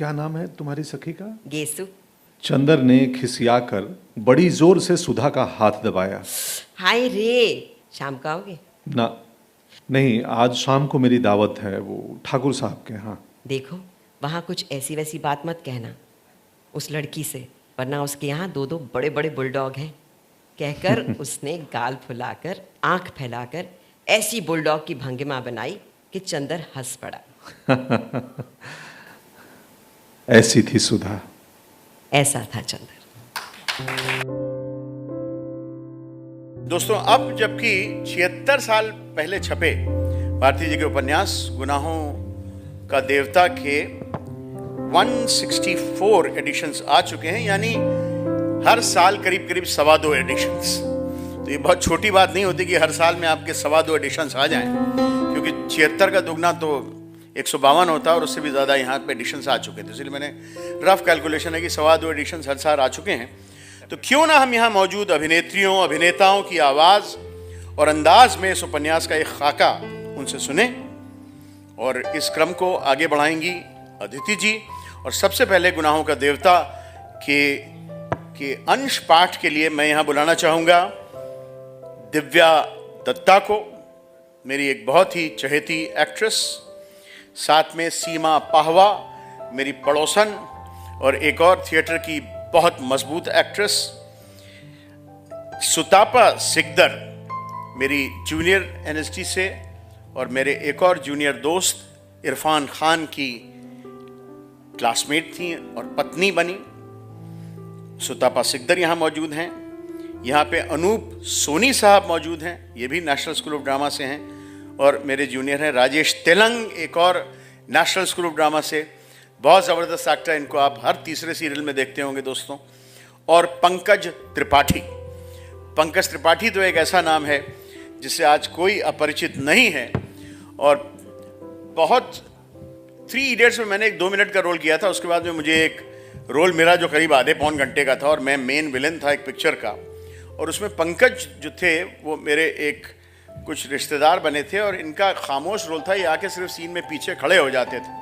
क्या नाम है तुम्हारी सखी का? गेसु। चंदर ने खिसियाकर बड़ी जोर से सुधा का हाथ दबाया। हाय रे, शाम को आओगे? ना, नहीं, आज शाम को मेरी दावत है, वो ठाकुर साहब के यहाँ। देखो, वहाँ कुछ ऐसी वैसी बात मत कहना उस लड़की से, वरना उसके यहाँ दो दो बड़े बड़े बुलडॉग हैं। कहकर उसने गाल फुलाकर आंख फैलाकर ऐसी बुलडॉग की भंगिमा बनाई कि चंदर हंस पड़ा। ऐसी थी सुधा। ऐसा था चंदर। दोस्तों, अब जबकि 76 साल पहले छपे भारती जी के उपन्यास गुनाहों का देवता के 164 एडिशंस आ चुके हैं, यानी हर साल करीब करीब 2.25 एडिशंस। तो ये बहुत छोटी बात नहीं होती कि हर साल में आपके 2.25 एडिशंस आ जाएं, क्योंकि 76 का दुगना तो 152 होता है और उससे भी ज़्यादा यहाँ पे एडिशंस आ चुके थे। इसलिए मैंने रफ कैलकुलेशन है कि 2.25 एडिशंस हर साल आ चुके हैं। तो क्यों ना हम यहाँ मौजूद अभिनेत्रियों अभिनेताओं की आवाज़ और अंदाज में इस उपन्यास का एक खाका उनसे सुने। और इस क्रम को आगे बढ़ाएंगी अदिति जी। और सबसे पहले गुनाहों का देवता के अंश पाठ के लिए मैं यहाँ बुलाना चाहूँगा दिव्या दत्ता को, मेरी एक बहुत ही चहेती एक्ट्रेस। साथ में सीमा पाहवा, मेरी पड़ोसन और एक और थिएटर की बहुत मजबूत एक्ट्रेस। सुतापा सिकदर, मेरी जूनियर एनएसडी से और मेरे एक और जूनियर दोस्त इरफान खान की क्लासमेट थी और पत्नी बनी। सुतापा सिकदर यहाँ मौजूद हैं। यहाँ पे अनूप सोनी साहब मौजूद हैं, ये भी नेशनल स्कूल ऑफ ड्रामा से हैं। और मेरे जूनियर हैं राजेश तेलंग, एक और नेशनल स्कूल ऑफ ड्रामा से, बहुत ज़बरदस्त एक्टर, इनको आप हर तीसरे सीरियल में देखते होंगे दोस्तों। और पंकज त्रिपाठी। पंकज त्रिपाठी तो एक ऐसा नाम है जिससे आज कोई अपरिचित नहीं है। और बहुत 3 इडियट्स में मैंने एक 2 मिनट का रोल किया था, उसके बाद में मुझे एक रोल मिला जो करीब आधे पौन घंटे का था और मैं मेन विलेन था एक पिक्चर का। और उसमें पंकज जो थे वो मेरे एक कुछ रिश्तेदार बने थे और इनका खामोश रोल था, ये आके सिर्फ सीन में पीछे खड़े हो जाते थे।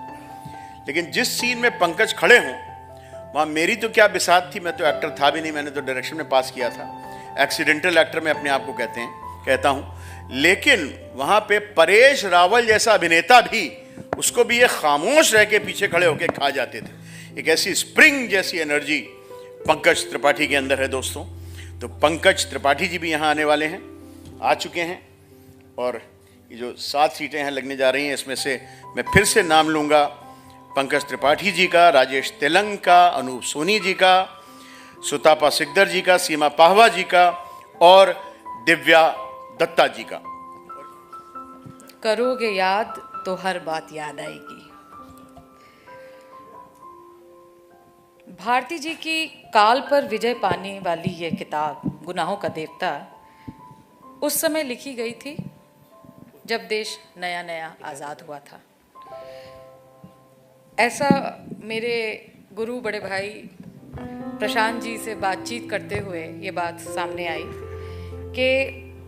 लेकिन जिस सीन में पंकज खड़े हों वहाँ मेरी तो क्या बिसात थी, मैं तो एक्टर था भी नहीं, मैंने तो डायरेक्शन में पास किया था। एक्सीडेंटल एक्टर में अपने आप को कहता हूँ। लेकिन वहाँ पे परेश रावल जैसा अभिनेता भी, उसको भी ये खामोश रह के पीछे खड़े होकर खा जाते थे। एक ऐसी स्प्रिंग जैसी एनर्जी पंकज त्रिपाठी के अंदर है दोस्तों। तो पंकज त्रिपाठी जी भी यहाँ आने वाले हैं, आ चुके हैं। और ये जो 7 सीटें हैं लगने जा रही हैं, इसमें से मैं फिर से नाम लूँगा पंकज त्रिपाठी जी का, राजेश तेलंग का, अनूप सोनी जी का, सुतापा सिकदर जी का, सीमा पाहवा जी का और दिव्या दत्ता जी का। करोगे याद तो हर बात याद आएगी। भारती जी की काल पर विजय पाने वाली यह किताब गुनाहों का देवता उस समय लिखी गई थी जब देश नया नया आज़ाद हुआ था। ऐसा मेरे गुरु बड़े भाई प्रशांत जी से बातचीत करते हुए ये बात सामने आई कि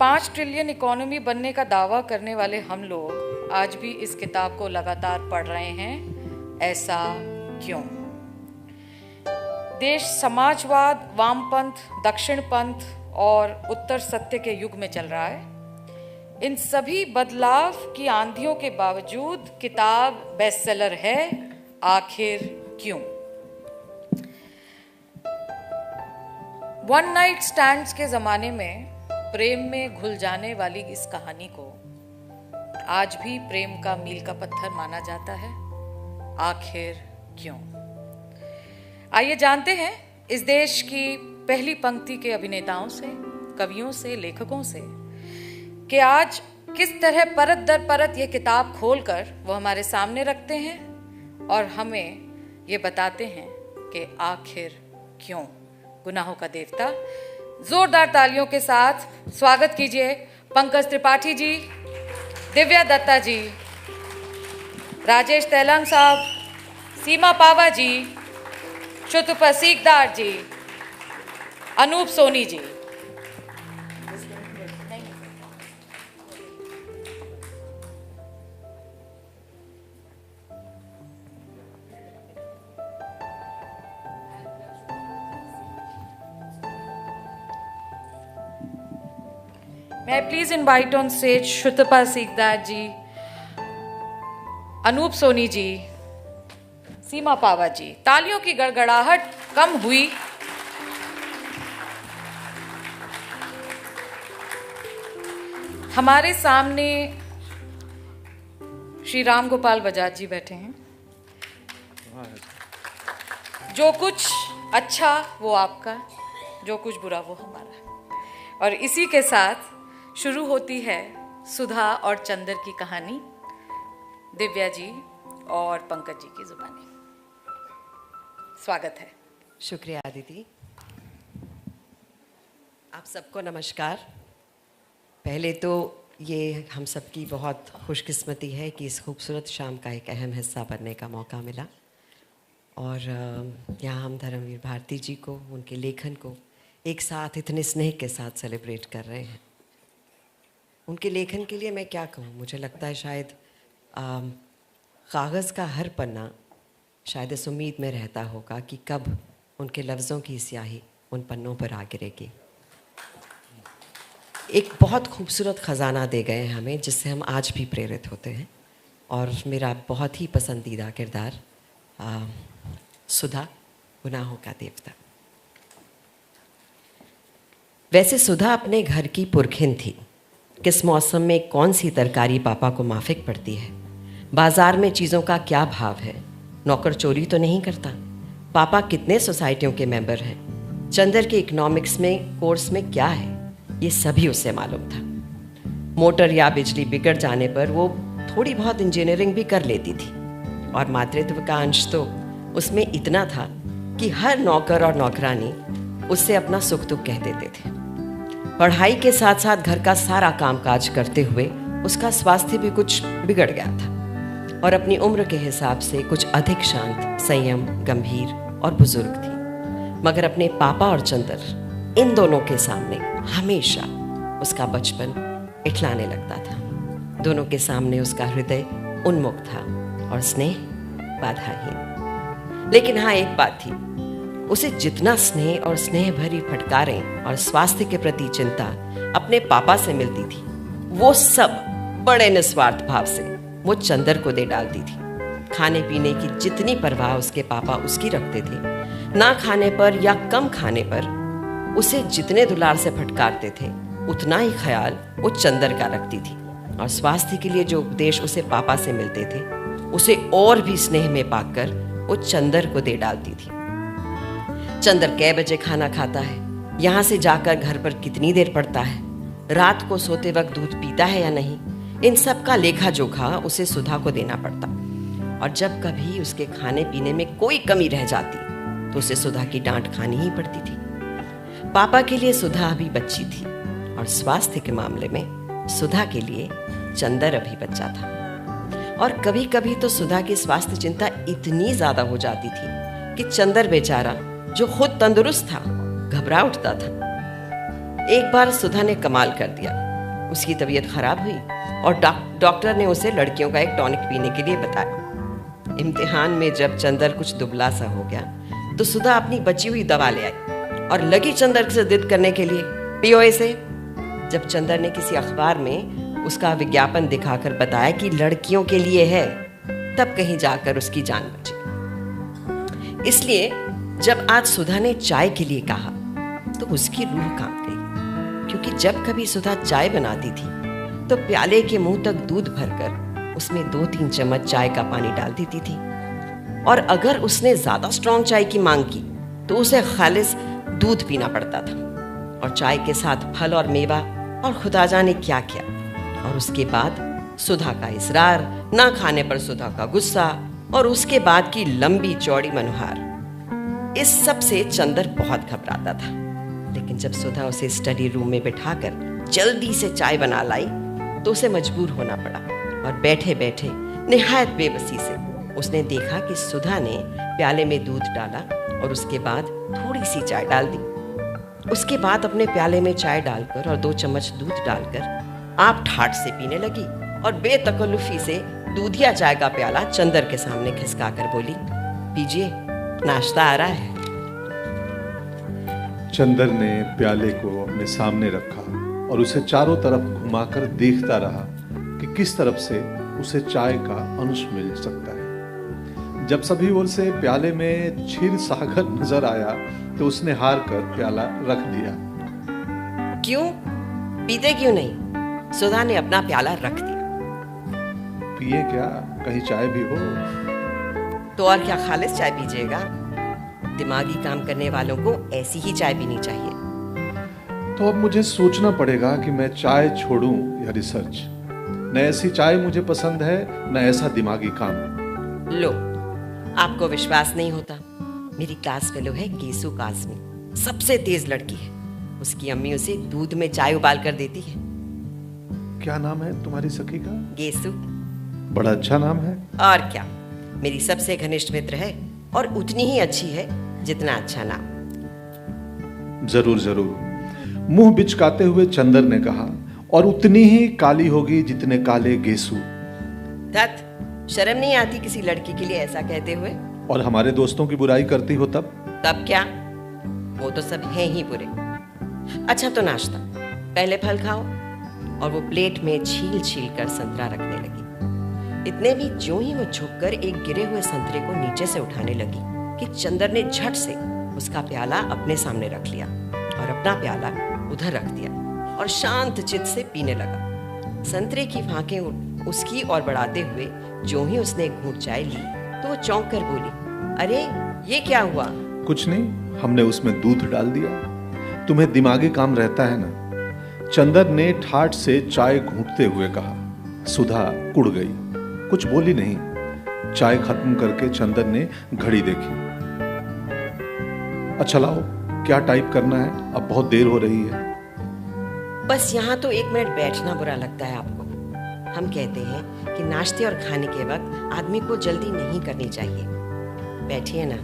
5 ट्रिलियन इकोनॉमी बनने का दावा करने वाले हम लोग आज भी इस किताब को लगातार पढ़ रहे हैं। ऐसा क्यों? देश समाजवाद, वामपंथ, दक्षिणपंथ और उत्तर सत्य के युग में चल रहा है। इन सभी बदलाव की आंधियों के बावजूद किताब बेस्टसेलर है। आखिर क्यों? वन नाइट स्टैंड्स के जमाने में प्रेम में घुल जाने वाली इस कहानी को आज भी प्रेम का मील का पत्थर माना जाता है। आखिर क्यों? आइए जानते हैं इस देश की पहली पंक्ति के अभिनेताओं से, कवियों से, लेखकों से कि आज किस तरह परत दर परत ये किताब खोलकर वो हमारे सामने रखते हैं और हमें ये बताते हैं कि आखिर क्यों। गुनाहों का देवता। जोरदार तालियों के साथ स्वागत कीजिए पंकज त्रिपाठी जी, दिव्या दत्ता जी, राजेश तेलंग साहब, सीमा पावा जी, सुतापा सिकदर जी, Anoop Soni ji. May I please invite on stage Shrutapa Sikdar ji, Anoop Soni ji, सीमा पावा जी। तालियों की गड़गड़ाहट कम हुई। हमारे सामने श्री राम गोपाल बजाज जी बैठे हैं। जो कुछ अच्छा वो आपका, जो कुछ बुरा वो हमारा। और इसी के साथ शुरू होती है सुधा और चंदर की कहानी, दिव्या जी और पंकज जी की जुबानी। स्वागत है। शुक्रिया दीदी। आप सबको नमस्कार। पहले तो ये हम सबकी बहुत खुशकिस्मती है कि इस खूबसूरत शाम का एक अहम हिस्सा बनने का मौका मिला, और यहाँ हम धर्मवीर भारती जी को, उनके लेखन को एक साथ इतने स्नेह के साथ सेलिब्रेट कर रहे हैं। उनके लेखन के लिए मैं क्या कहूँ, मुझे लगता है शायद कागज़ का हर पन्ना शायद इस उम्मीद में रहता होगा कि कब उनके लफ्ज़ों की स्याही उन पन्नों पर आ गिरेगी। एक बहुत खूबसूरत ख़जाना दे गए हैं हमें, जिससे हम आज भी प्रेरित होते हैं। और मेरा बहुत ही पसंदीदा किरदार सुधा, गुनाहों का देवता। वैसे सुधा अपने घर की पुरखिन थी। किस मौसम में कौन सी तरकारी पापा को माफिक पड़ती है, बाजार में चीज़ों का क्या भाव है, नौकर चोरी तो नहीं करता, पापा कितने सोसाइटियों के मेंबर हैं, चंदर के इकोनॉमिक्स में कोर्स में क्या है, ये सभी उसे मालूम था। मोटर या बिजली बिगड़ जाने पर वो थोड़ी बहुत इंजीनियरिंग भी कर लेती थी, और मातृत्व का अंश तो उसमें इतना था कि हर नौकर और नौकरानी उससे अपना सुख दुख कह देते थे। पढ़ाई के साथ साथ घर का सारा कामकाज करते हुए उसका स्वास्थ्य भी कुछ बिगड़ गया था, और अपनी उम्र के हिसाब से कुछ अधिक शांत, संयम, गंभीर और बुजुर्ग थी। मगर अपने पापा और चंदर, इन दोनों के सामने हमेशा उसका बचपन इठलाने लगता था। दोनों के सामने उसका हृदय उन्मुख था और स्नेह बाधाहीन। लेकिन हाँ, एक बात थी, उसे जितना स्नेह और स्नेह भरी फटकारें और स्वास्थ्य के प्रति चिंता अपने पापा से मिलती थी, वो सब बड़े निस्वार्थ भाव से वो चंदर को दे डालती थी। खाने पीने की जितनी परवाह उसके पापा उसकी रखते थे, ना खाने पर या कम खाने पर उसे जितने दुलार से फटकारते थे, उतना ही ख्याल वो चंदर का रखती थी। और स्वास्थ्य के लिए जो उपदेश उसे पापा से मिलते थे, उसे और भी स्नेह में पाकर वो चंदर को दे डालती थी। चंदर कै बजे खाना खाता है, यहाँ से जाकर घर पर कितनी देर पड़ता है, रात को सोते वक्त दूध पीता है या नहीं, इन सब का लेखा जोखा उसे सुधा को देना पड़ता। और जब कभी उसके खाने पीने में कोई कमी रह जाती तो उसे सुधा की डांट खानी ही पड़ती थी। पापा के लिए सुधा अभी बच्ची थी, और स्वास्थ्य के मामले में सुधा के लिए चंदर अभी बच्चा था। और कभी कभी तो सुधा की स्वास्थ्य चिंता इतनी ज्यादा हो जाती थी कि चंदर बेचारा, जो खुद तंदुरुस्त था, घबरा उठता था। एक बार सुधा ने कमाल कर दिया। उसकी तबीयत खराब हुई और डॉक्टर ने उसे लड़कियों का एक टॉनिक पीने के लिए बताया। इम्तिहान में जब चंदर कुछ दुबला सा हो गया तो सुधा अपनी बची हुई दवा ले आई और लगी चंदर से जिद करने के लिए, पियो इसे। जब चंदर ने किसी अखबार में उसका विज्ञापन दिखाकर बताया कि लड़कियों के लिए है, तब कहीं जाकर उसकी जान बची। इसलिए जब आज सुधा ने चाय के लिए कहा तो उसकी रूह कांप गई, क्योंकि जब कभी सुधा चाय बनाती थी तो प्याले के मुंह तक दूध भरकर उसमें 2-3 चम्मच चाय का पानी डाल देती थी। और अगर उसने ज्यादा स्ट्रांग चाय की मांग की तो उसे खालिस दूध पीना पड़ता था, और चाय के साथ फल और मेवा और खुदा जाने क्या क्या। और उसके बाद सुधा का इसरार, ना खाने पर सुधा का गुस्सा, और उसके बाद की लंबी चौड़ी मनुहार। इस सब से चंदर बहुत घबराता था। लेकिन जब सुधा उसे स्टडी रूम में बिठाकर जल्दी से चाय बना लाई तो उसे मजबूर होना पड़ा। और बैठे बैठे निहायत बेबसी से उसने देखा कि सुधा ने प्याले में दूध डाला और उसके बाद थोड़ी सी चाय डाल दी। उसके बाद अपने प्याले में चाय डालकर और 2 चम्मच दूध डालकर आप ठाठ से पीने लगी, और बेतकल्लुफी से दूधिया चाय का प्याला चंदर के सामने खिसकाकर बोली, पीजिए, नाश्ता आ रहा है। चंदर ने प्याले को अपने सामने रखा और उसे चारों तरफ घुमाकर देखता रहा कि किस तरफ से उसे चाय का अंश मिल सकता है। जब सभी ओर से प्याले में क्षीर सागर नजर आया तो उसने हार कर प्याला रख दिया। क्यों पीते क्यों नहीं? सुधा ने अपना प्याला रख दिया। पिए क्या, कहीं चाय भी हो? तो और क्या खालिस चाय पीजिएगा? दिमागी काम करने वालों को ऐसी ही चाय पीनी चाहिए। तो अब मुझे सोचना पड़ेगा कि मैं चाय छोड़ूं या रिसर्च। न ऐसी चाय मुझे पसंद है, न ऐसा दिमागी काम। लो, आपको विश्वास नहीं होता? मेरी क्लास फेलो है गेसु काजमी, सबसे तेज लड़की है। उसकी अम्मी उसे दूध में चाय उबाल कर देती है। क्या नाम है तुम्हारी सखी का? गेसु। बड़ा अच्छा नाम है। और क्या, मेरी सबसे घनिष्ठ मित्र है और उतनी ही अच्छी है जितना अच्छा नाम। जरूर जरूर, मुंह बिचकाते हुए चंदर ने कहा, और उतनी ही काली होगी जितने काले गेसु। धत, शर्म नहीं आती किसी लड़की के लिए ऐसा कहते हुए? और हमारे दोस्तों की बुराई करती हो तब? तब क्या, वो तो सब हैं ही बुरे। अच्छा तो नाश्ता, पहले फल खाओ। और वो प्लेट में छील छील कर संतरा रखने लगी। इतने भी ज्यों ही वो झुककर एक गिरे हुए संतरे को नीचे से उठाने लगी कि चंदर ने झट से उसका प्याला अपने सामने रख लिया और अपना प्याला उधर रख दिया और शांत चित्त से पीने लगा। संतरे की फांकें उसकी ओर बढ़ाते हुए ज्यों ही उसने एक घूंट चाय ली तो वो चौंक कर बोली, अरे ये क्या हुआ? कुछ नहीं, हमने उसमें दूध डाल दिया। तुम्हें दिमागी काम रहता है ना? चंदर ने ठाठ से चाय घूंटते हुए कहा। सुधा कुड़ गई, कुछ बोली नहीं। चाय खत्म करके चंदर ने घड़ी देखी। अच्छा लाओ, क्या टाइप करना है? अब बहुत देर हो रही है। बस यहाँ तो 1 मिनट बैठना बुरा लगता है आपको। हम कहते हैं कि नाश्ते और खाने के वक्त आदमी को जल्दी नहीं करनी चाहिए। बैठिए ना।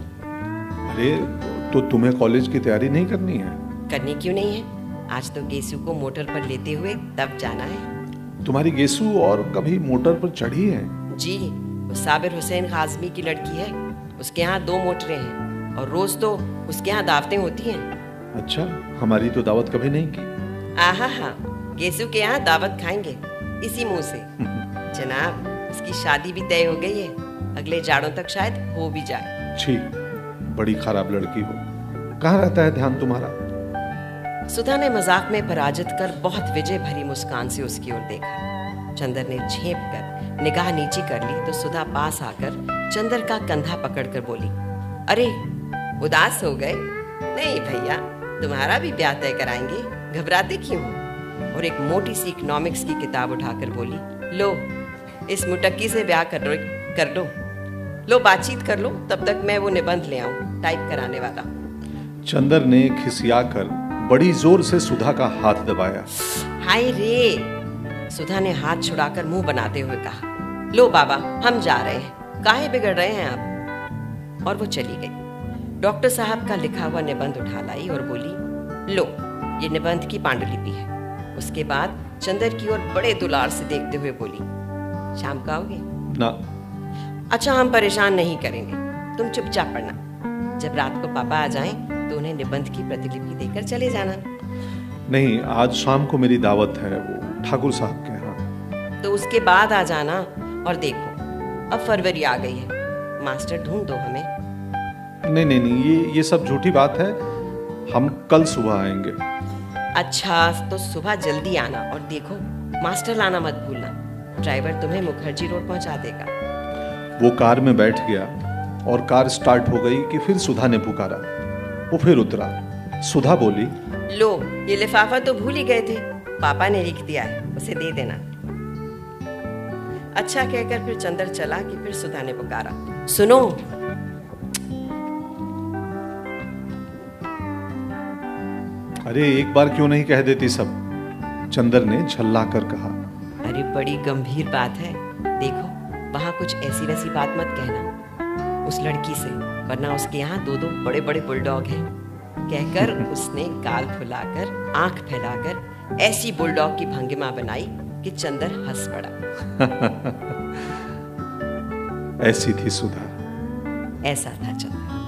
अरे तो तुम्हें कॉलेज की तैयारी नहीं करनी है? करनी क्यों नहीं है? आज तो गेसु को मोटर पर लेते हुए तब जाना है। तुम्हारी गेसु और कभी मोटर पर चढ़ी है? जी, वो साबिर हुसैन खाजमी की लड़की है। उसके यहाँ 2 मोटरें हैं और रोज तो उसके यहाँ दावतें होती हैं। अच्छा, हमारी तो दावत कभी नहीं की। आहा हा, गेसु के यहाँ दावत खाएंगे इसी मुंह से। जनाब, उसकी शादी भी तय हो गई है, अगले जाड़ों तक शायद हो भी जाए। छी, बड़ी खराब लड़की हो। कहाँ रहता है ध्यान तुम्हारा? सुधा ने मजाक में पराजित कर बहुत विजय भरी मुस्कान से उसकी ओर देखा। चंदर ने झेप कर निगाह नीची कर ली तो सुधा पास आकर चंदर का कंधा पकड़कर बोली, अरे उदास हो गए? नहीं भैया, तुम्हारा भी ब्याह तय कराएंगे, घबराते क्यों हो? और एक मोटी सी इकोनॉमिक्स की किताब उठाकर बोली, लो इस मुटक्की से ब्याह कर लो। लो बातचीत कर लो, तब तक मैं वो निबंध ले आऊं टाइप कराने वाला। चंदर ने खिसियाकर बड़ी जोर से सुधा का हाथ दबाया। हाय रे! सुधा ने हाथ छुड़ाकर मुंह बनाते हुए कहा, लो बाबा, हम जा रहे हैं, काहे बिगड़ रहे हैं आप? और वो चली गई। डॉक्टर साहब का लिखा हुआ निबंध उठा लाई और बोली, लो ये निबंध की पांडुलिपि है। उसके बाद चंदर की ओर बड़े दुलार से देखते हुए बोली, शाम को आओगे? ना। अच्छा, हम परेशान नहीं करेंगे, तुम चुपचाप पढ़ना। जब रात को पापा आ जाएं तो उन्हें निबंध की प्रतिलिपि देकर चले जाना। नहीं, आज शाम को मेरी दावत है, वो ठाकुर साहब के यहाँ। तो उसके बाद आ जाना। और देखो, अब फरवरी आ गई है, मास्टर ढूंढ दो हमें। नहीं, ये सब झूठी बात है। हम कल सुबह आएंगे। अच्छा, तो सुबह जल्दी आना और देखो मास्टर लाना मत भूलना। ड्राइवर तुम्हें मुखर्जी रोड पहुंचा देगा। वो कार में बैठ गया और कार स्टार्ट हो गई कि फिर सुधा ने पुकारा। वो फिर उतरा। सुधा बोली, लो ये लिफाफा तो भूल ही गए थे, पापा ने लिख दिया है, उसे दे देना। अच्छा कहकर फिर चंदर चला कि फिर सुधा ने पुकारा, सुनो। अरे एक बार क्यों नहीं कह देती सब? चंदर ने झल्ला कर कहा। अरे बड़ी गंभीर बात है, देखो वहां कुछ ऐसी वैसी बात मत कहना उस लड़की से, वरना उसके यहाँ 2-2 बड़े बड़े बुलडॉग हैं। कहकर उसने गाल फुलाकर आंख फैलाकर ऐसी बुलडॉग की भंगिमा बनाई कि चंदर हंस पड़ा। ऐसी थी सुधा। ऐसा था चंदर।